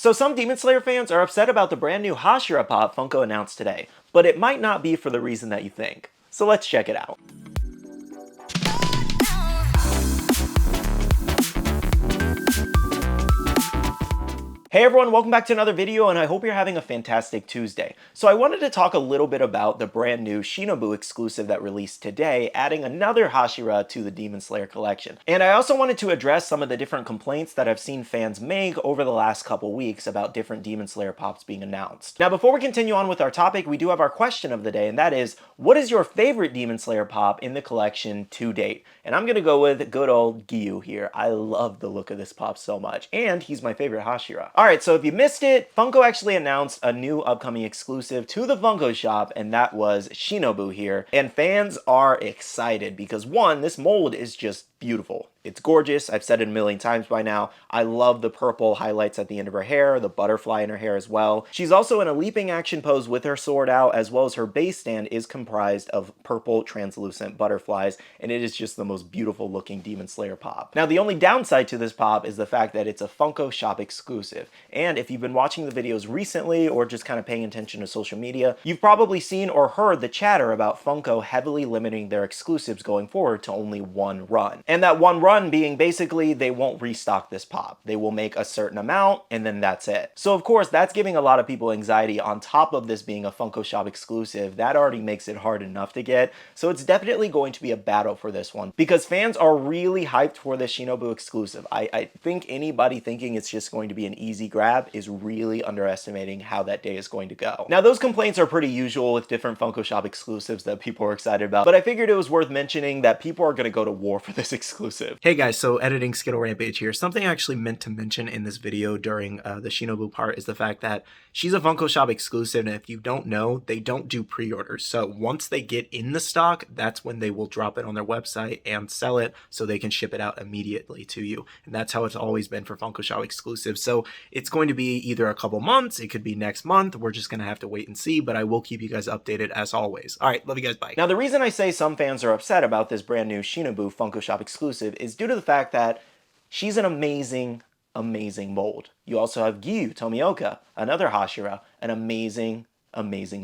So some Demon Slayer fans are upset about the brand new Hashira pop Funko announced today, but it might not be for the reason that you think. So let's check it out. Hey everyone, welcome back to another video, and I hope you're having a fantastic Tuesday. So I wanted to talk a little bit about the brand new Shinobu exclusive that released today, adding another Hashira to the Demon Slayer collection. And I also wanted to address some of the different complaints that I've seen fans make over the last couple weeks about different Demon Slayer pops being announced. Now before we continue on with our topic, we do have our question of the day, and that is, what is your favorite Demon Slayer pop in the collection to date? And I'm gonna go with good old Gyu here. I love the look of this pop so much, and he's my favorite Hashira. Alright, so if you missed it, Funko actually announced a new upcoming exclusive to the Funko Shop, and that was Shinobu here. And fans are excited because one, this mold is just beautiful. It's gorgeous. I've said it a million times by now. I love the purple highlights at the end of her hair, the butterfly in her hair as well. She's also in a leaping action pose with her sword out, as well as her base stand is comprised of purple translucent butterflies, and it is just the most beautiful looking Demon Slayer pop. Now the only downside to this pop is the fact that it's a Funko Shop exclusive, and if you've been watching the videos recently or just kind of paying attention to social media, you've probably seen or heard the chatter about Funko heavily limiting their exclusives going forward to only one run. And that one run being basically they won't restock this pop. They will make a certain amount and then that's it. So of course that's giving a lot of people anxiety on top of this being a Funko Shop exclusive. That already makes it hard enough to get. So it's definitely going to be a battle for this one because fans are really hyped for this Shinobu exclusive. I think anybody thinking it's just going to be an easy grab is really underestimating how that day is going to go. Now those complaints are pretty usual with different Funko Shop exclusives that people are excited about, but I figured it was worth mentioning that people are going to go to war for this exclusive. Hey guys, so editing SkittleRampage here. Something I actually meant to mention in this video during the Shinobu part is the fact that she's a Funko Shop exclusive, and if you don't know, they don't do pre-orders. So once they get in the stock, that's when they will drop it on their website and sell it so they can ship it out immediately to you. And that's how it's always been for Funko Shop exclusives. So it's going to be either a couple months, it could be next month. We're just going to have to wait and see, but I will keep you guys updated as always. All right, love you guys, bye. Now the reason I say some fans are upset about this brand new Shinobu Funko Shop exclusive is due to the fact that she's an amazing mold. You also have Gyu Tomioka, another Hashira, an amazing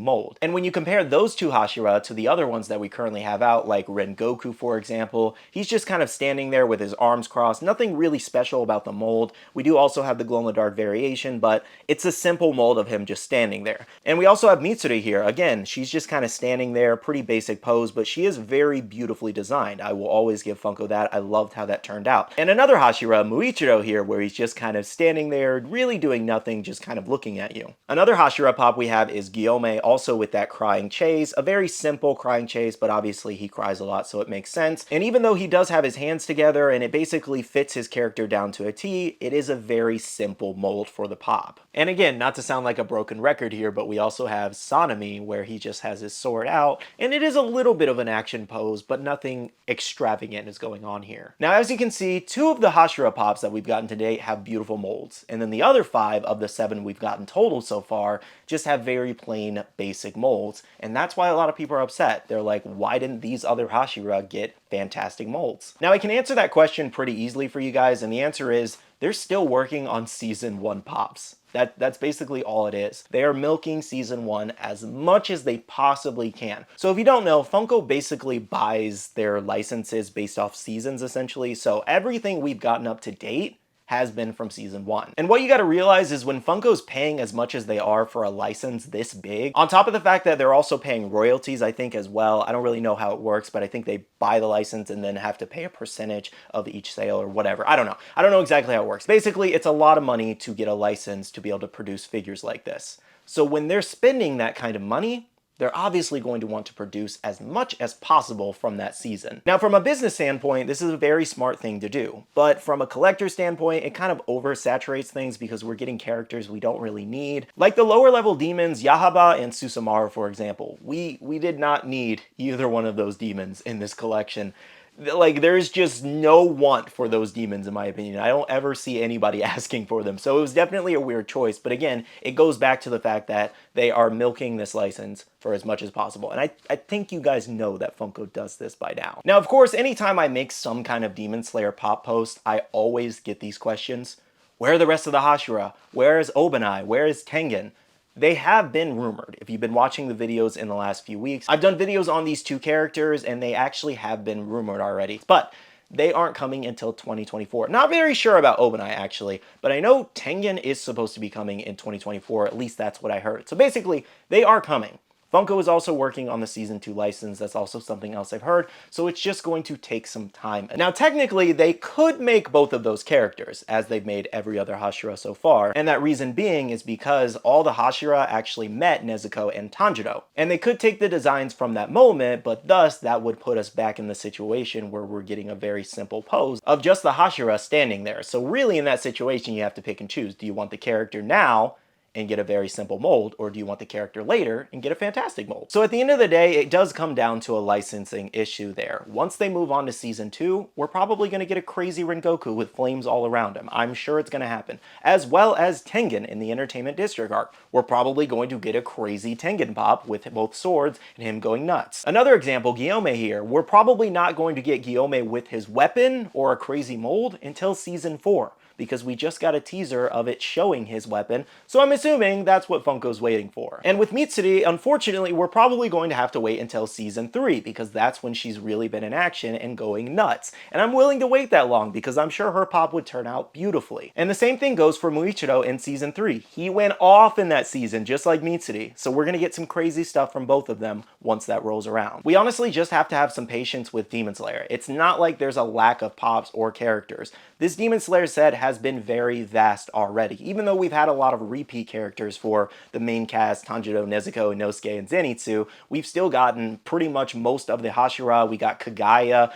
mold. And when you compare those two Hashira to the other ones that we currently have out, like Rengoku for example, he's just kind of standing there with his arms crossed. Nothing really special about the mold. We do also have the glow-in-the-dark variation, but it's a simple mold of him just standing there. And we also have Mitsuru here. Again, she's just kind of standing there, pretty basic pose, but she is very beautifully designed. I will always give Funko that. I loved how that turned out. And another Hashira, Muichiro here, where he's just kind of standing there, really doing nothing, just kind of looking at you. Another Hashira pop we have is Guillaume, also with that crying chase, a very simple crying chase, but obviously he cries a lot, so it makes sense. And even though he does have his hands together and it basically fits his character down to a T, it is a very simple mold for the pop. And again, not to sound like a broken record here, but we also have Sanemi, where he just has his sword out, and it is a little bit of an action pose, but nothing extravagant is going on here. Now, as you can see, 2 of the Hashira pops that we've gotten today have beautiful molds, and then the other 5 of the 7 we've gotten total so far just have very plain basic molds, and that's why a lot of people are upset. They're like, why didn't these other Hashira get fantastic molds? Now I can answer that question pretty easily for you guys, and the answer is they're still working on season 1 pops. That's basically all it is. They are milking season 1 as much as they possibly can. So if you don't know, Funko basically buys their licenses based off seasons essentially, so everything we've gotten up to date has been from season 1. And what you gotta realize is when Funko's paying as much as they are for a license this big, on top of the fact that they're also paying royalties, I think, as well. I don't really know how it works, but I think they buy the license and then have to pay a percentage of each sale or whatever. I don't know. I don't know exactly how it works. Basically, it's a lot of money to get a license to be able to produce figures like this. So when they're spending that kind of money, they're obviously going to want to produce as much as possible from that season. Now, from a business standpoint, this is a very smart thing to do, but from a collector standpoint, it kind of oversaturates things because we're getting characters we don't really need. Like the lower level demons, Yahaba and Susumaru, for example. We did not need either one of those demons in this collection. Like, there's just no want for those demons, in my opinion. I don't ever see anybody asking for them. So it was definitely a weird choice. But again, it goes back to the fact that they are milking this license for as much as possible. And I think you guys know that Funko does this by now. Now, of course, anytime I make some kind of Demon Slayer pop post, I always get these questions. Where are the rest of the Hashira? Where is Obanai? Where is Tengen? They have been rumored. If you've been watching the videos in the last few weeks, I've done videos on these two characters and they actually have been rumored already. But they aren't coming until 2024. Not very sure about Obanai actually, but I know Tengen is supposed to be coming in 2024. At least that's what I heard. So basically, they are coming. Funko is also working on the Season 2 license. That's also something else I've heard, so it's just going to take some time. Now, technically, they could make both of those characters, as they've made every other Hashira so far, and that reason being is because all the Hashira actually met Nezuko and Tanjiro. And they could take the designs from that moment, but thus, that would put us back in the situation where we're getting a very simple pose of just the Hashira standing there. So really, in that situation, you have to pick and choose. Do you want the character now and get a very simple mold, or do you want the character later and get a fantastic mold? So at the end of the day, it does come down to a licensing issue there. Once they move on to Season 2, we're probably going to get a crazy Rengoku with flames all around him. I'm sure it's going to happen. As well as Tengen in the Entertainment District arc. We're probably going to get a crazy Tengen pop with both swords and him going nuts. Another example, Guillaume here. We're probably not going to get Guillaume with his weapon or a crazy mold until Season 4. Because we just got a teaser of it showing his weapon, so I'm assuming that's what Funko's waiting for. And with Mitsuri, unfortunately, we're probably going to have to wait until Season 3, because that's when she's really been in action and going nuts. And I'm willing to wait that long, because I'm sure her pop would turn out beautifully. And the same thing goes for Muichiro in Season 3. He went off in that season, just like Mitsuri, so we're gonna get some crazy stuff from both of them once that rolls around. We honestly just have to have some patience with Demon Slayer. It's not like there's a lack of pops or characters. This Demon Slayer set has been very vast already. Even though we've had a lot of repeat characters for the main cast, Tanjiro, Nezuko, Inosuke, and Zenitsu, we've still gotten pretty much most of the Hashira. We got Kagaya,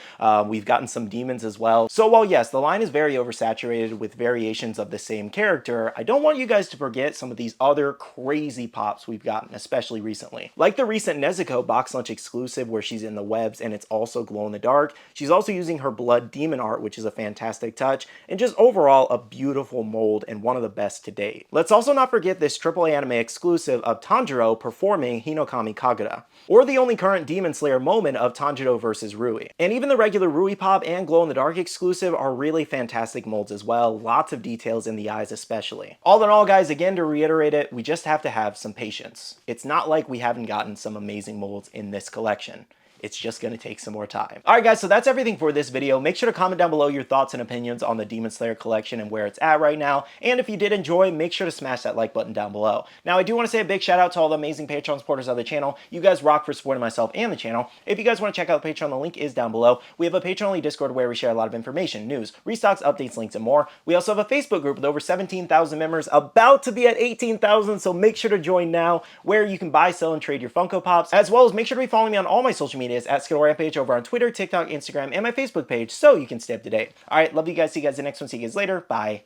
we've gotten some demons as well. So while yes, the line is very oversaturated with variations of the same character, I don't want you guys to forget some of these other crazy pops we've gotten, especially recently. Like the recent Nezuko box lunch exclusive where she's in the webs and it's also glow in the dark. She's also using her blood demon art, which is a fantastic touch, and just overall a beautiful mold and one of the best to date. Let's also not forget this AAA anime exclusive of Tanjiro performing Hinokami Kagura, or the only current Demon Slayer moment of Tanjiro versus Rui. And even the regular Rui pop and glow in the dark exclusive are really fantastic molds as well, lots of details in the eyes especially. All in all guys, again to reiterate it, we just have to have some patience. It's not like we haven't gotten some amazing molds in this collection. It's just going to take some more time. Alright guys, so that's everything for this video. Make sure to comment down below your thoughts and opinions on the Demon Slayer collection and where it's at right now. And if you did enjoy, make sure to smash that like button down below. Now I do want to say a big shout out to all the amazing Patreon supporters of the channel. You guys rock for supporting myself and the channel. If you guys want to check out the Patreon, the link is down below. We have a Patreon-only Discord where we share a lot of information, news, restocks, updates, links, and more. We also have a Facebook group with over 17,000 members, about to be at 18,000, so make sure to join now, where you can buy, sell, and trade your Funko Pops, as well as make sure to be following me on all my social medias at SkittleRampage over on Twitter, TikTok, Instagram, and my Facebook page so you can stay up to date. Alright, love you guys. See you guys in the next one. See you guys later. Bye.